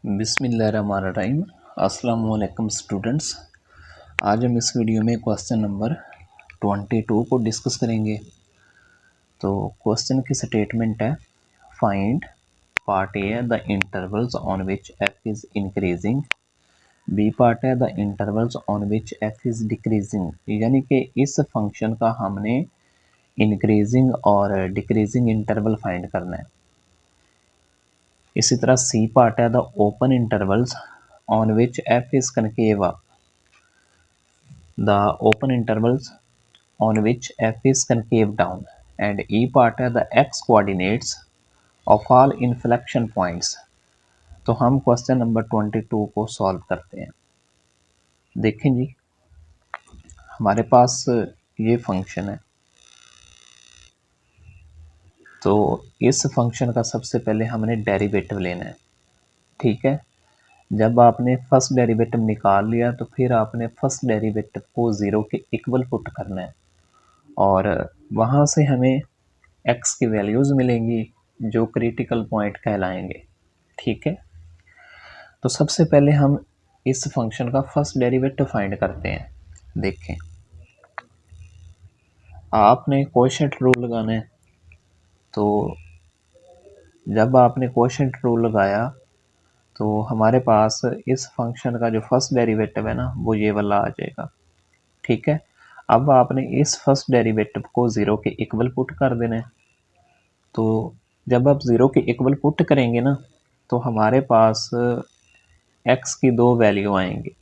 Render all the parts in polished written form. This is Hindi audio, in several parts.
बिस्मिल्लाहिर्रहमानिर्रहीम। अस्सलाम वालेकुम स्टूडेंट्स। आज हम इस वीडियो में क्वेश्चन नंबर 22 को डिस्कस करेंगे। तो क्वेश्चन की स्टेटमेंट है, find part A the intervals on which F is increasing, B part है the intervals on which F is decreasing. यानी कि इस फंक्शन का हमने इंक्रीजिंग और डिक्रीजिंग इंटरवल फाइंड करना है। इसी तरह सी पार्ट है the open intervals on which F is concave, the open intervals on which F is concave down. And E part है the X coordinates of all inflection points. तो हम क्वेश्चन नंबर 22 को सॉल्व करते हैं। देखें जी, हमारे पास ये फंक्शन है। तो इस फंक्शन का सबसे पहले हमने डेरिवेटिव लेना है। ठीक है, जब आपने फर्स्ट डेरिवेटिव निकाल लिया तो फिर आपने फर्स्ट डेरिवेटिव को ज़ीरो के इक्वल पुट करना है और वहाँ से हमें एक्स की वैल्यूज़ मिलेंगी जो क्रिटिकल पॉइंट कहलाएंगे। ठीक है, तो सबसे पहले हम इस फंक्शन का फर्स्ट डेरिवेटिव फाइंड करते हैं। देखें, आपने कोएफिशिएंट रूल लगाना है। तो जब आपने कोएफिशिएंट रूल लगाया तो हमारे पास इस फंक्शन का जो फर्स्ट डेरिवेटिव है ना, वो ये वाला आ जाएगा। ठीक है, अब आपने इस फर्स्ट डेरिवेटिव को ज़ीरो के इक्वल पुट कर देना है। तो जब आप ज़ीरो के इक्वल पुट करेंगे ना, तो हमारे पास एक्स की दो वैल्यू आएंगी।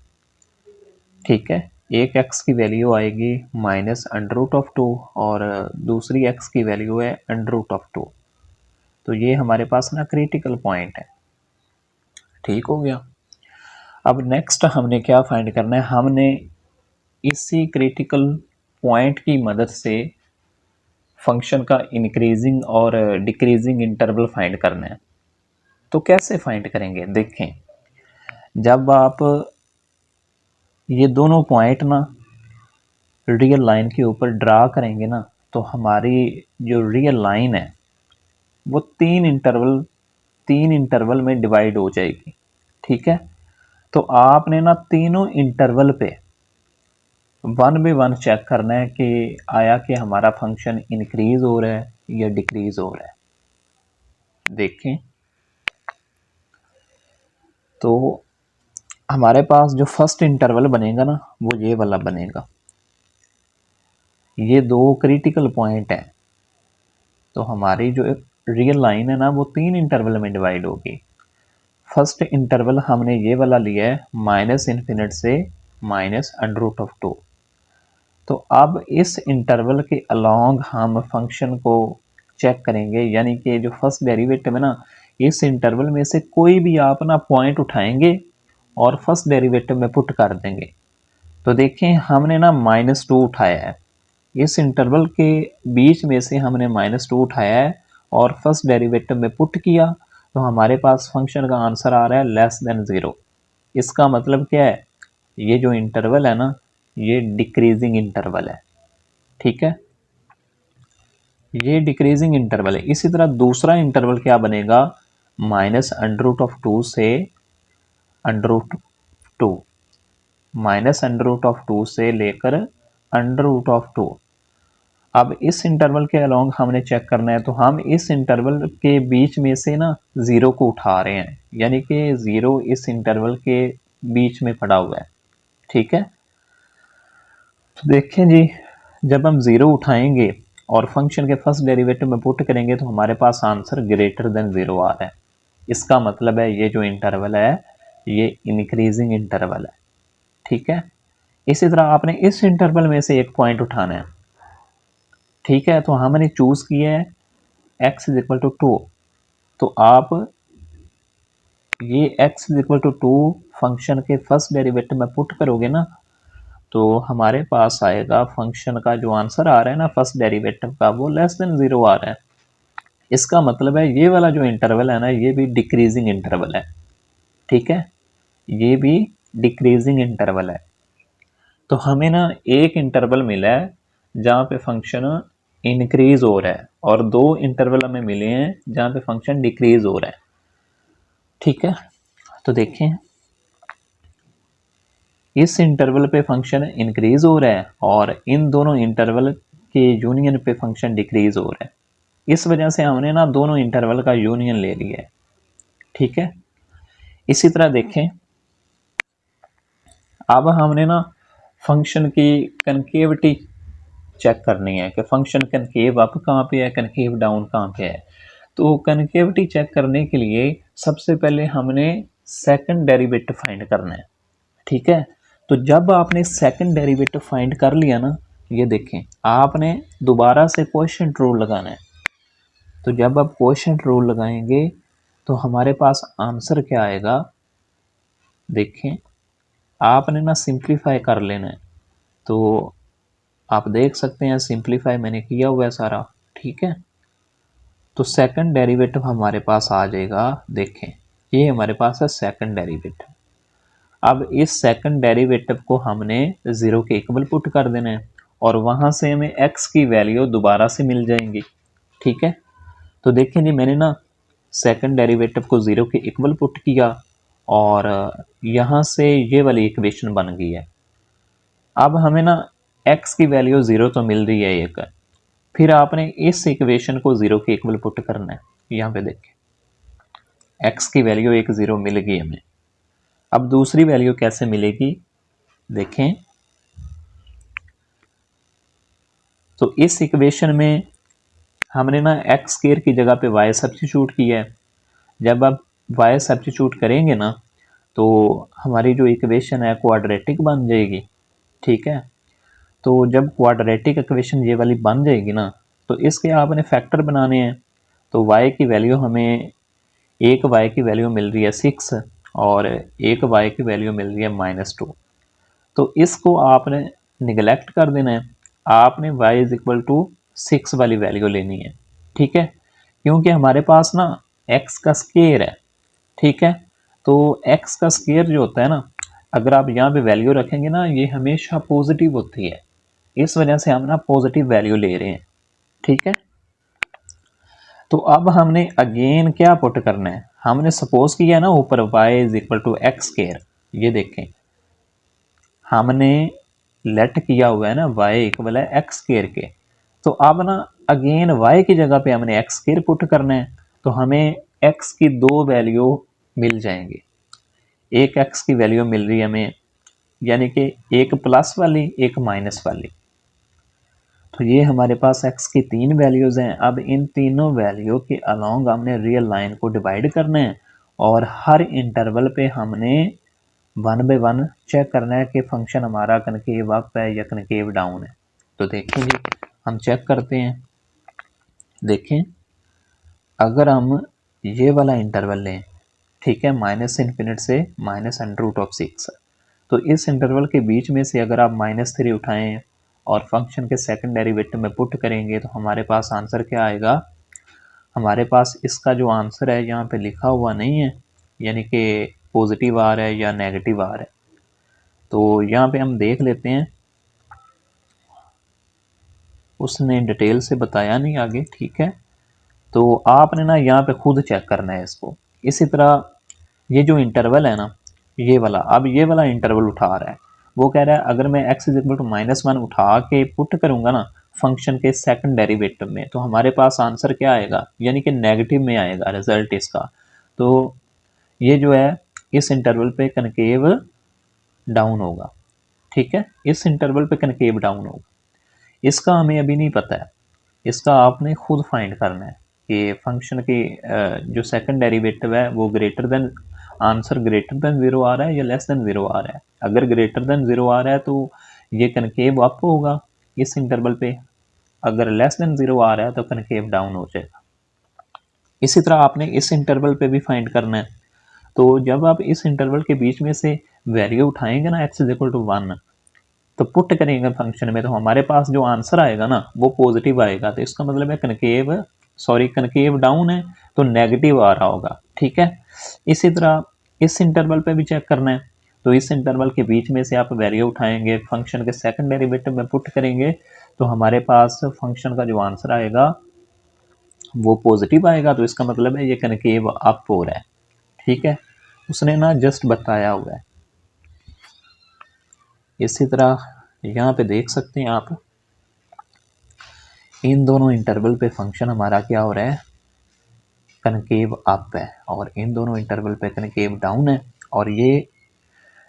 ठीक है, एक एक्स की वैल्यू आएगी माइनस अंडर रूट ऑफ 2 और दूसरी एक्स की वैल्यू है अंडर रूट ऑफ 2। तो ये हमारे पास ना क्रिटिकल पॉइंट है। ठीक हो गया। अब नेक्स्ट हमने क्या फाइंड करना है, हमने इसी क्रिटिकल पॉइंट की मदद से फंक्शन का इंक्रीजिंग और डिक्रीजिंग इंटरवल फाइंड करना है। तो कैसे फाइंड करेंगे, देखें, जब आप ये दोनों पॉइंट ना रियल लाइन के ऊपर ड्रा करेंगे ना, तो हमारी जो रियल लाइन है वो तीन इंटरवल में डिवाइड हो जाएगी। ठीक है, तो आपने ना तीनों इंटरवल पे वन बाय वन चेक करना है कि आया कि हमारा फंक्शन इंक्रीज हो रहा है या डिक्रीज हो रहा है। देखें, तो हमारे पास जो फर्स्ट इंटरवल बनेगा ना, वो ये वाला बनेगा। ये दो क्रिटिकल पॉइंट हैं, तो हमारी जो रियल लाइन है ना, वो तीन इंटरवल में डिवाइड होगी। फर्स्ट इंटरवल हमने ये वाला लिया है माइनस इन्फिनिट से माइनस अंडर रूट ऑफ 2। तो अब इस इंटरवल के अलोंग हम फंक्शन को चेक करेंगे, यानी कि जो फर्स्ट डेरिवेटिव है ना, इस इंटरवल में से कोई भी आप ना पॉइंट उठाएंगे और फर्स्ट डेरिवेटिव में पुट कर देंगे। तो देखें, हमने ना -2 उठाया है, इस इंटरवल के बीच में से हमने -2 उठाया है और फर्स्ट डेरिवेटिव में पुट किया, तो हमारे पास फंक्शन का आंसर आ रहा है लेस देन 0। इसका मतलब क्या है, ये जो इंटरवल है ना, ये डिक्रीजिंग इंटरवल है। ठीक है, ये डिक्रीजिंग इंटरवल है। इसी तरह दूसरा इंटरवल क्या बनेगा, माइनस अंडर रूट ऑफ 2 से under root 2, minus under root of 2 से लेकर अंडर रूट ऑफ 2। अब इस इंटरवल के अलोंग हमने चेक करना है, तो हम इस इंटरवल के बीच में से ना ज़ीरो को उठा रहे हैं, यानी कि ज़ीरो इस इंटरवल के बीच में पड़ा हुआ है। ठीक है, तो देखें जी, जब हम ज़ीरो उठाएंगे और फंक्शन के फर्स्ट डेरिवेटिव में पुट करेंगे, तो हमारे पास आंसर ग्रेटर देन 0 आ रहा है। इसका मतलब है ये जो इंटरवल है ये इंक्रीजिंग इंटरवल है। ठीक है, इसी तरह आपने इस इंटरवल में से एक पॉइंट उठाना है। ठीक है, तो हमने चूज किया है x इज इक्वल टू 2। तो आप ये x is equal to 2 function के फर्स्ट डेरिवेटिव में पुट करोगे ना, तो हमारे पास आएगा फंक्शन का जो आंसर आ रहा है ना फर्स्ट डेरिवेटिव का, वो लेस देन 0 आ रहा है। इसका मतलब है ये वाला जो इंटरवल है ना, ये भी डिक्रीजिंग इंटरवल है। ठीक है, ये भी डिक्रीजिंग इंटरवल है। तो हमें ना एक इंटरवल मिला है जहाँ पे फंक्शन इंक्रीज हो रहा है और दो इंटरवल हमें मिले हैं जहाँ पे फंक्शन डिक्रीज हो रहा है। ठीक है, तो देखें इस इंटरवल पे फंक्शन इंक्रीज हो रहा है और इन दोनों इंटरवल के यूनियन पे फंक्शन डिक्रीज हो रहा है। इस वजह से हमने ना दोनों इंटरवल का यूनियन ले लिया है। ठीक है, इसी तरह देखें अब हमने ना फंक्शन की कनकेविटी चेक करनी है कि फंक्शन कनकेव अप कहाँ पे है, कनकेव डाउन कहाँ पे है। तो कनकेविटी चेक करने के लिए सबसे पहले हमने सेकंड डेरिवेटिव फाइंड करना है। ठीक है, तो जब आपने सेकंड डेरिवेटिव फाइंड कर लिया ना, ये देखें आपने दोबारा से क्वोशिएंट रूल लगाना है। तो जब आप क्वोशिएंट रूल लगाएंगे तो हमारे पास आंसर क्या आएगा, देखें आपने ना सिंप्लीफाई कर लेना है। तो आप देख सकते हैं सिंप्लीफाई मैंने किया हुआ है सारा। ठीक है, तो सेकंड डेरिवेटिव हमारे पास आ जाएगा। देखें ये हमारे पास है सेकंड डेरिवेटिव। अब इस सेकंड डेरिवेटिव को हमने ज़ीरो के इक्वल पुट कर देना है और वहाँ से हमें x की वैल्यू दोबारा से मिल जाएंगी। ठीक है, तो देखें जी मैंने ना सेकंड डेरिवेटिव को ज़ीरो के इक्वल पुट किया और यहाँ से ये वाली इक्वेशन बन गई है। अब हमें ना x की वैल्यू ज़ीरो तो मिल रही है एक, फिर आपने इस इक्वेशन को ज़ीरो के इक्वल पुट करना है। यहाँ पे देखें x की वैल्यू एक ज़ीरो मिल गई हमें। अब दूसरी वैल्यू कैसे मिलेगी, देखें तो इस इक्वेशन में हमने ना एक्स स्क्वायर की जगह पे वाई सब्स्टिट्यूट किया है। जब आप वाई सब्स्टिट्यूट करेंगे ना तो हमारी जो इक्वेशन है क्वाड्रेटिक बन जाएगी। ठीक है, तो जब क्वाड्रेटिक इक्वेशन ये वाली बन जाएगी ना तो इसके आपने फैक्टर बनाने हैं। तो y की वैल्यू हमें एक y की वैल्यू मिल रही है 6 और एक y की वैल्यू मिल रही है -2। तो इसको आपने निगलेक्ट कर देना है। आपने y इज इक्वल टू 6 वाली वैल्यू लेनी है। ठीक है, क्योंकि हमारे पास ना x का स्क्वायर है। ठीक है, तो x का स्क्वायर जो होता है ना, अगर आप यहाँ पे वैल्यू रखेंगे ना ये हमेशा पॉजिटिव होती है। इस वजह से हम ना पॉजिटिव वैल्यू ले रहे हैं। ठीक है, तो अब हमने अगेन क्या पुट करना है, हमने सपोज किया ना ऊपर y is equal to X square. ये देखें हमने लेट किया हुआ है ना y इक्वल है एक्स स्क्वायर के। तो अब ना अगेन y की जगह पे हमने एक्स स्क्वायर पुट करना है। तो हमें x की दो वैल्यू मिल जाएंगी। एक x की वैल्यू मिल रही है हमें, यानी कि एक प्लस वाली एक माइनस वाली। तो ये हमारे पास x की तीन वैल्यूज़ हैं। अब इन तीनों वैल्यू के अलोंग हमने रियल लाइन को डिवाइड करना है और हर इंटरवल पे हमने वन बाय वन चेक करना है कि फंक्शन हमारा कनकेव अप है या कनकेव डाउन है। तो देखें जी हम चेक करते हैं। देखें अगर हम ये वाला इंटरवल लें, ठीक है, -∞ से -√6, तो इस इंटरवल के बीच में से अगर आप -3 उठाएं और फंक्शन के सेकंड डेरिवेटिव में पुट करेंगे तो हमारे पास आंसर क्या आएगा। हमारे पास इसका जो आंसर है यहाँ पे लिखा हुआ नहीं है, यानी कि पॉजिटिव आ रहा है या नेगेटिव आ रहा है। तो यहाँ पे हम देख लेते हैं, उसने डिटेल से बताया नहीं आगे। ठीक है, तो आपने ना यहाँ पे खुद चेक करना है इसको। इसी तरह ये जो इंटरवल है ना ये वाला, अब ये वाला इंटरवल उठा रहा है, वो कह रहा है अगर मैं x इज इक्वल टू -1 उठा के पुट करूंगा ना फंक्शन के सेकंड डेरिवेटिव में तो हमारे पास आंसर क्या आएगा, यानी कि नेगेटिव में आएगा रिजल्ट इसका। तो ये जो है इस इंटरवल पे कनकेव डाउन होगा। ठीक है, इस इंटरवल पे कनकेव डाउन होगा। इसका हमें अभी नहीं पता है, इसका आपने खुद फाइंड करना है कि फंक्शन की जो सेकंड डेरिवेटिव है वो greater than, answer greater than 0 आ रहा है या लेस देन 0 आ रहा है। अगर ग्रेटर देन 0 आ रहा है तो ये कनकेव अप होगा इस इंटरवल पे, अगर लेस देन 0 आ रहा है तो कनकेव डाउन हो जाएगा। इसी तरह आपने इस इंटरवल पे भी फाइंड करना है। तो जब आप इस इंटरवल के बीच में से वैल्यू उठाएंगे ना x इज इक्वल टू 1, तो पुट करेंगे फंक्शन में तो हमारे पास जो आंसर आएगा ना वो पॉजिटिव आएगा। तो इसका मतलब है कनकेव डाउन है तो नेगेटिव आ रहा होगा। ठीक है, इसी तरह इस इंटरवल पे भी चेक करना है। तो इस इंटरवल के बीच में से आप वैल्यू उठाएंगे, फंक्शन के सेकंड डेरिवेटिव में पुट करेंगे तो हमारे पास फंक्शन का जो आंसर आएगा वो पॉजिटिव आएगा। तो इसका मतलब है ये कनकेव अप हो रहा है। ठीक है, उसने ना जस्ट बताया हुआ है। इसी तरह यहाँ पे देख सकते हैं आप, इन दोनों इंटरवल पे फंक्शन हमारा क्या हो रहा है, कनकेव अप है, और इन दोनों इंटरवल पे कनकेव डाउन है। और ये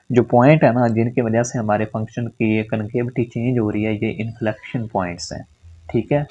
जो पॉइंट है ना जिनकी वजह से हमारे फंक्शन की ये कनकेविटी चेंज हो रही है, ये इन्फ्लेक्शन पॉइंट्स हैं। ठीक है,